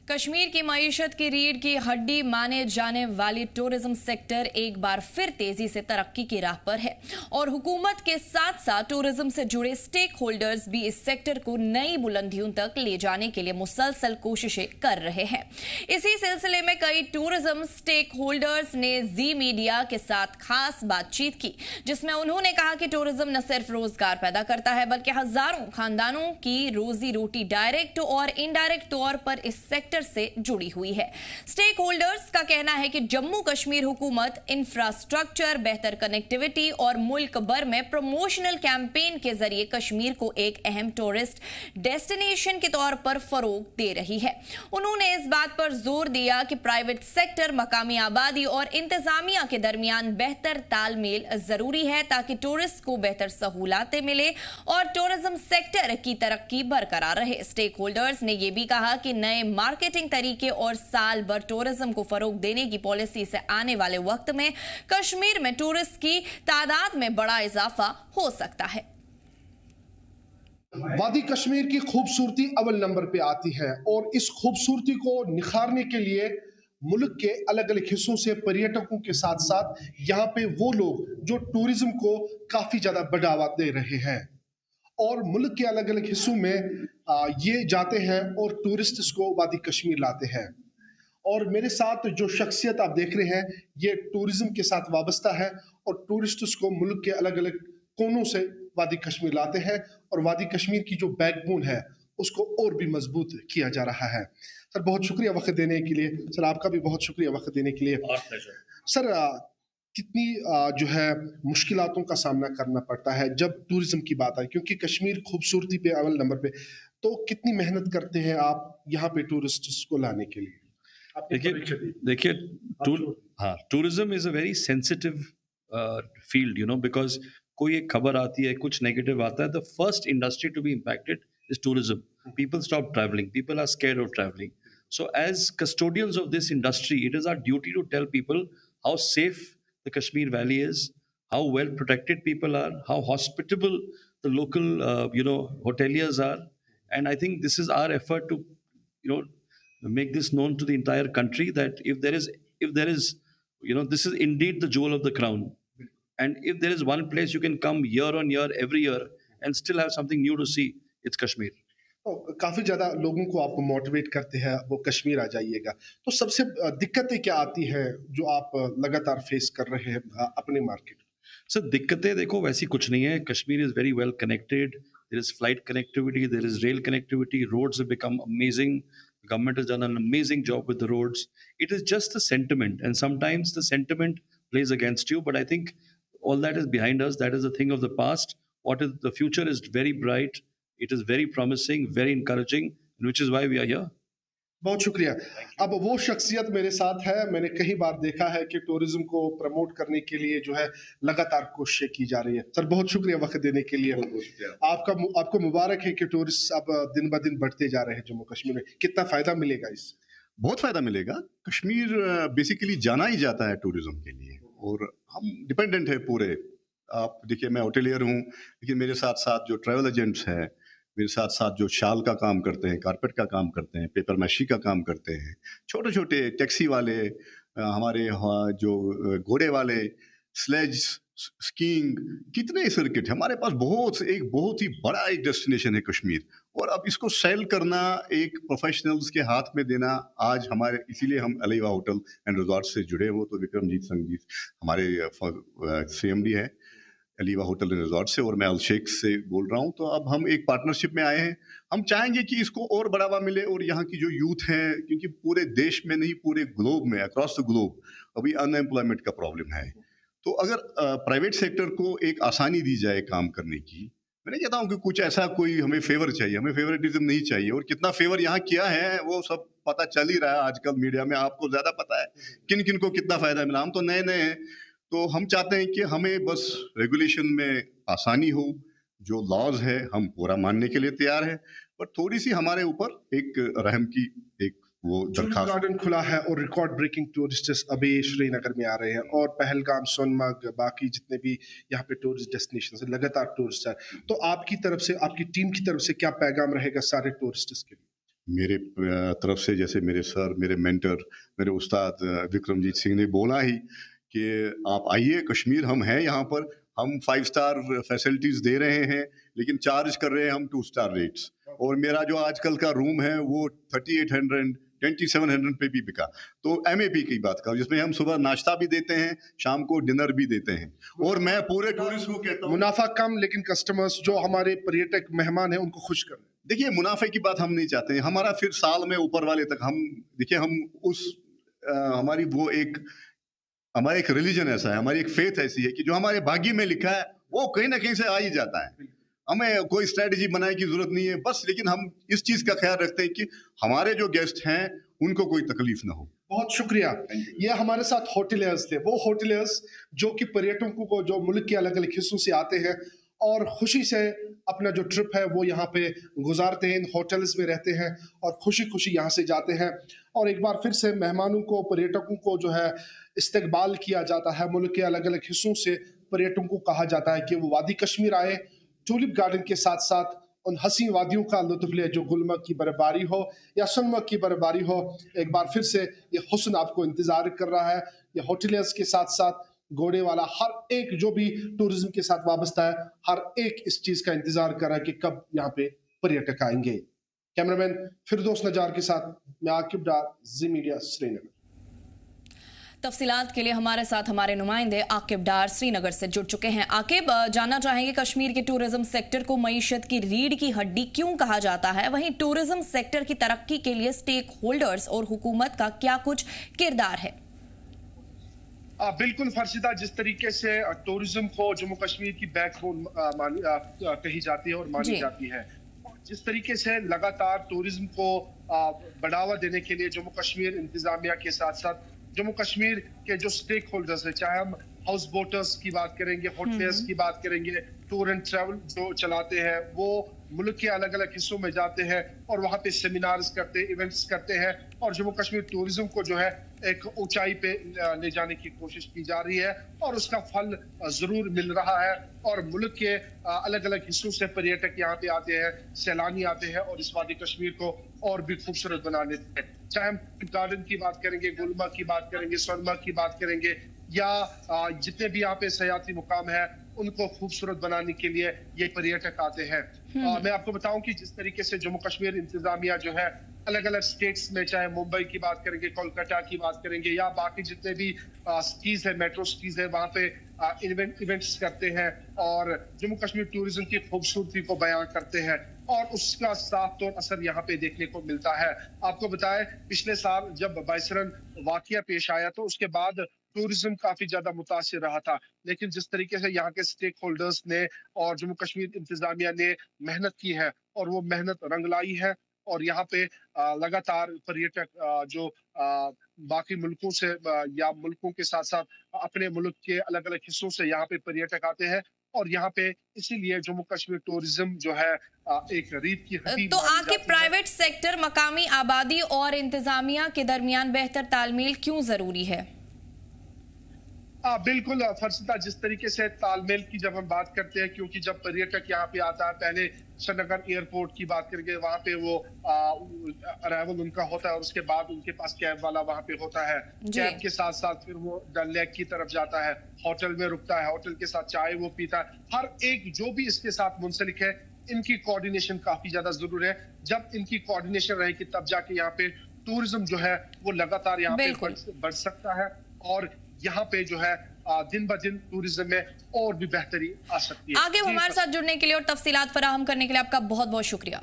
कश्मीर की मईशत की रीढ़ की हड्डी माने जाने वाली टूरिज्म सेक्टर एक बार फिर तेजी से तरक्की की राह पर है और हुकूमत के साथ साथ टूरिज्म से जुड़े स्टेक होल्डर्स भी इस सेक्टर को नई बुलंदियों तक ले जाने के लिए मुसलसल कोशिशें कर रहे हैं। इसी सिलसिले में कई टूरिज्म स्टेक होल्डर्स ने जी मीडिया के साथ खास बातचीत की, जिसमें उन्होंने कहा कि टूरिज्म न सिर्फ रोजगार पैदा करता है बल्कि हजारों खानदानों की रोजी रोटी डायरेक्ट और इनडायरेक्ट तौर पर इस सेक्टर से जुड़ी हुई है। स्टेक होल्डर्स का कहना है कि जम्मू कश्मीर हुकूमत इंफ्रास्ट्रक्चर, बेहतर कनेक्टिविटी और मुल्क भर में प्रमोशनल कैंपेन के जरिए कश्मीर को एक अहम टूरिस्ट डेस्टिनेशन के तौर पर फरोग दे रही है। उन्होंने इस बात पर जोर दिया कि प्राइवेट सेक्टर, मकामी आबादी और इंतजामिया के दरमियान बेहतर तालमेल जरूरी है ताकि टूरिस्ट को बेहतर सहूलतें मिले और टूरिज्म सेक्टर की तरक्की बरकरार रहे। स्टेक होल्डर्स ने यह भी कहा कि नए मार्केटिंग तरीके और साल भर टूरिज्म को फरोग देने की पॉलिसी से आने वाले वक्त में कश्मीर में टूरिस्ट की तादाद में बड़ा इजाफा हो सकता है। वादी कश्मीर की खूबसूरती अव्वल नंबर पे आती है और इस खूबसूरती को निखारने के लिए मुल्क के अलग अलग हिस्सों से पर्यटकों के साथ साथ यहाँ पे वो लोग जो टूरिज्म को काफी ज्यादा बढ़ावा दे रहे हैं और मुल्क के अलग अलग हिस्सों में ये जाते हैं और टूरिस्ट इसको वादी कश्मीर लाते हैं। और मेरे साथ जो शख्सियत आप देख रहे हैं ये टूरिज्म के साथ वाबस्ता है और टूरिस्ट को मुल्क के अलग अलग कोनों से वादी कश्मीर लाते हैं और वादी कश्मीर की जो बैकबोन है उसको और भी मजबूत किया जा रहा है। सर बहुत शुक्रिया वक्त देने के लिए। सर आपका भी बहुत शुक्रिया वक्त देने के लिए। सर कितनी जो है मुश्किलातों का सामना करना पड़ता है जब टूरिज्म की बात आए, क्योंकि कश्मीर खूबसूरती पे अव्वल नंबर पे, तो कितनी मेहनत करते हैं आप यहाँ पे टूरिस्ट्स को लाने के लिए? देखिए tourism is a very sensitive field, because कोई एक खबर आती है, कुछ नेगेटिव आता है, the first industry to be impacted is tourism. People stop traveling. People are scared of traveling. So as custodians of this industry, it is our duty to tell people how safe the Kashmir Valley is, how well protected people are, how hospitable the local, hoteliers are. And I think this is our effort to, make this known to the entire country that if there is, this is indeed the jewel of the crown. And if there is one place you can come year on year, every year, and still have something new to see, it's Kashmir. काफी ज्यादा लोगों को आप motivate करते हैं वो कश्मीर आ जाइएगा, तो सबसे दिक्कतें क्या आती हैं जो आप लगातार फेस कर रहे हैं अपने मार्केट? सर दिक्कतें देखो वैसी कुछ नहीं है। Kashmir is very well connected, there is flight connectivity, there is rail connectivity, roads have become amazing, government has done an amazing job with the roads. It is just the sentiment, and sometimes the sentiment plays against you, but I think all that is behind us. That is a thing of the past. What is the future is very bright. It is very promising, very encouraging, which is why we are here. बहुत शुक्रिया। अब वो शख्सियत मेरे साथ है, मैंने कई बार देखा है कि टूरिज्म को प्रमोट करने के लिए जो है लगातार कोशिशें की जा रही है। सर बहुत शुक्रिया वक्त देने के लिए। आपको मुबारक है कि टूरिस्ट अब दिन ब दिन बढ़ते जा रहे हैं जम्मू कश्मीर में। कितना फायदा मिलेगा इससे? बहुत फायदा मिलेगा। कश्मीर बेसिकली जाना ही जाता है टूरिज्म के लिए और हम डिपेंडेंट है पूरे। आप देखिए मैं होटेलियर हूँ, लेकिन मेरे साथ साथ जो ट्रैवल एजेंट्स हैं, मेरे साथ साथ जो शाल का काम करते हैं, कारपेट का काम करते हैं, पेपर मैशी का काम करते हैं, छोटे छोटे टैक्सी वाले, हमारे जो घोड़े वाले, स्लेज, स्कीइंग, कितने सर्किट हमारे पास। बहुत ही बड़ा एक डेस्टिनेशन है कश्मीर, और अब इसको सेल करना एक प्रोफेशनल्स के हाथ में देना आज हमारे, इसीलिए हम अलीवा होटल एंड रिजॉर्ट से जुड़े हो। तो विक्रमजीत संघ हमारे CMD है अलीवा होटल एंड रिजॉर्ट से, और मैं अलशेख से बोल रहा हूँ। तो अब हम एक पार्टनरशिप में आए हैं। हम चाहेंगे कि इसको और बढ़ावा मिले और यहाँ की जो यूथ है, क्योंकि पूरे देश में नहीं पूरे ग्लोब में, अक्रॉस द ग्लोब अभी अनएम्प्लॉयमेंट का प्रॉब्लम है। तो अगर प्राइवेट सेक्टर को एक आसानी दी जाए काम करने की, मैं नहीं कहता हूँ कि कुछ ऐसा कोई हमें फेवर चाहिए, हमें फेवरेटिज्म नहीं चाहिए, और कितना फेवर यहाँ किया है वो सब पता चल ही रहा है आजकल मीडिया में। आपको ज्यादा पता है किन किन को कितना फायदा मिला। हम तो नए नए हैं, तो हम चाहते हैं कि हमें बस रेगुलेशन में आसानी हो, जो लॉज है हम पूरा मानने के लिए तैयार है, पर थोड़ी सी हमारे ऊपर एक रहम की एक वो दरखास्त। गार्डन खुला है और रिकॉर्ड ब्रेकिंग टूरिस्ट्स अभी श्रीनगर में आ रहे हैं, और पहलगाम, सोनमर्ग, बाकी जितने भी यहाँ पे टूरिस्ट डेस्टिनेशन है लगातार टूरिस्ट है। तो आपकी तरफ से, आपकी टीम की तरफ से क्या पैगाम रहेगा सारे टूरिस्ट्स के लिए? मेरे तरफ से, जैसे मेरे सर, मेरे मेंटर, मेरे उस्ताद विक्रमजीत सिंह ने बोला ही कि आप आइए कश्मीर, हम हैं यहाँ पर, हम 5 स्टार फैसिलिटीज़ दे रहे हैं, लेकिन चार्ज कर रहे हैं हम 2 स्टार रेट्स। और मेरा जो आजकल का रूम है वो 3800 2700 पे भी बिका। तो MAP की बात कर, जिसमें हम सुबह नाश्ता भी देते हैं, शाम को डिनर भी देते हैं। और मैं पूरे टूरिस्ट को कहता हूँ, मुनाफा कम लेकिन कस्टमर्स जो हमारे पर्यटक मेहमान हैं उनको खुश करना। देखिए मुनाफे की बात हम नहीं चाहते हैं, हमारा फिर साल में ऊपर वाले तक हम देखिए, हम उस हमारी वो एक, हमारा एक रिलीजन ऐसा है, हमारी एक फेथ ऐसी है कि जो हमारे भाग्य में लिखा है वो कहीं ना कहीं से आ ही जाता है। हमें कोई स्ट्रेटजी बनाने की जरूरत नहीं है बस, लेकिन हम इस चीज का ख्याल रखते हैं कि हमारे जो गेस्ट हैं उनको कोई तकलीफ ना हो। बहुत शुक्रिया। ये हमारे साथ होटलियर्स थे, वो होटलियर्स जो कि पर्यटकों को जो मुल्क के अलग अलग हिस्सों से आते हैं और खुशी से अपना जो ट्रिप है वो यहाँ पे गुजारते हैं, इन होटल्स में रहते हैं और खुशी खुशी यहाँ से जाते हैं। और एक बार फिर से मेहमानों को, पर्यटकों को जो है इस्तकबाल किया जाता है। मुल्क के अलग अलग हिस्सों से पर्यटकों को कहा जाता है कि वो वादी कश्मीर आए, टूलिप गार्डन के साथ साथ उन हसीन वादियों का लुत्फ ले, जो गुलमर्ग की बर्फबारी हो या सोनमर्ग की बर्फबारी हो। एक बार फिर से ये हुस्न आपको इंतजार कर रहा है। ये होटलियर्स के साथ साथ घोड़े वाला हर एक जो भी टूरिज्म के साथ वाबस्ता है, हर एक इस चीज का इंतजार कर रहा है कि कब यहाँ पे पर्यटक आएंगे। कैमरामैन फिरदौस नजार के साथ मैं आकिब डार, जी मीडिया, श्रीनगर। तफसीलात के लिए हमारे साथ हमारे नुमाइंदे आकिब डार श्रीनगर से जुड़ चुके हैं। आकिब, जानना चाहेंगे कश्मीर के टूरिज्म सेक्टर को मईशत की रीढ़ की हड्डी क्यों कहा जाता है, वहीं टूरिज्म सेक्टर की तरक्की के लिए स्टेक होल्डर्स और हुकूमत का क्या कुछ किरदार है? बिल्कुल फरशीदा, जिस तरीके से टूरिज्म को जम्मू कश्मीर की बैकबोन कही जाती है और मानी जाती है, जिस तरीके से लगातार टूरिज्म को बढ़ावा देने के लिए जम्मू कश्मीर इंतजामिया के साथ साथ जम्मू कश्मीर के जो स्टेक होल्डर्स है, चाहे हम हाउस बोटर्स की बात करेंगे, होटलियर्स की बात करेंगे, टूर एंड ट्रैवल जो चलाते हैं, वो मुल्क के अलग अलग हिस्सों में जाते हैं और वहाँ पे सेमिनार्स करते हैं, इवेंट्स करते हैं और जम्मू कश्मीर टूरिज्म को जो है एक ऊंचाई पे ले जाने की कोशिश की जा रही है और उसका फल जरूर मिल रहा है। और मुल्क के अलग अलग हिस्सों से पर्यटक यहाँ पे आते हैं, सैलानी आते हैं और इस वादी कश्मीर को और भी खूबसूरत बना लेते हैं। चाहे हम गार्डन की बात करेंगे, गुलमर्ग की बात करेंगे, सोनमर्ग की बात करेंगे या जितने भी यहाँ पे सयाती मुकाम है उनको खूबसूरत बनाने के लिए ये पर्यटक आते हैं। मैं आपको बताऊं कि जिस तरीके से जम्मू कश्मीर इंतजामिया जो है अलग अलग स्टेट्स में, चाहे मुंबई की बात करेंगे, कोलकाता की बात करेंगे या बाकी जितने भी सिटीज है, मेट्रो सिटीज है, वहाँ पे इवेंट्स करते हैं और जम्मू कश्मीर टूरिज्म की खूबसूरती को बयां करते हैं और उसका साफ तौर असर यहाँ पे देखने को मिलता है। आपको बताएं, पिछले साल जब बाइसरन वाकया पेश आया तो उसके बाद टूरिज्म काफी ज्यादा मुतासिर रहा था, लेकिन जिस तरीके से यहाँ के स्टेक होल्डर्स ने और जम्मू कश्मीर इंतजामिया ने मेहनत की है और वो मेहनत रंग लाई है और यहाँ पे लगातार पर्यटक जो बाकी मुल्कों से या मुल्कों के साथ साथ अपने मुल्क के अलग अलग हिस्सों से यहाँ पे पर्यटक आते हैं और यहाँ पे इसीलिए जम्मू कश्मीर टूरिज्म जो है एक रीत की हड्डी। तो आके प्राइवेट सेक्टर, मकामी आबादी और इंतजामिया के दरमियान बेहतर तालमेल क्यों जरूरी है? बिल्कुल फरशीदा, जिस तरीके से तालमेल की जब हम बात करते हैं, क्योंकि जब पर्यटक यहाँ पे आता है, पहले श्रीनगर एयरपोर्ट की बात करेंगे, वहाँ पे वो अराइवल उनका होता है और उसके बाद उनके पास कैब वाला वहाँ पे होता है। कैब के साथ साथ फिर वो डल लेक की तरफ जाता है, होटल में रुकता है, होटल के साथ चाय वो पीता है। हर एक जो भी इसके साथ मुंसलिक है, इनकी कोऑर्डिनेशन काफी ज्यादा जरूरी है। जब इनकी कोऑर्डिनेशन रहेगी तब जाके यहाँ पे टूरिज्म जो है वो लगातार यहाँ पे बढ़ सकता है और यहाँ पे जो है दिन ब दिन टूरिज्म में और भी बेहतरी आ सकती है। आगे हमारे साथ जुड़ने के लिए और तफसीलात फराहम करने के लिए आपका बहुत बहुत शुक्रिया।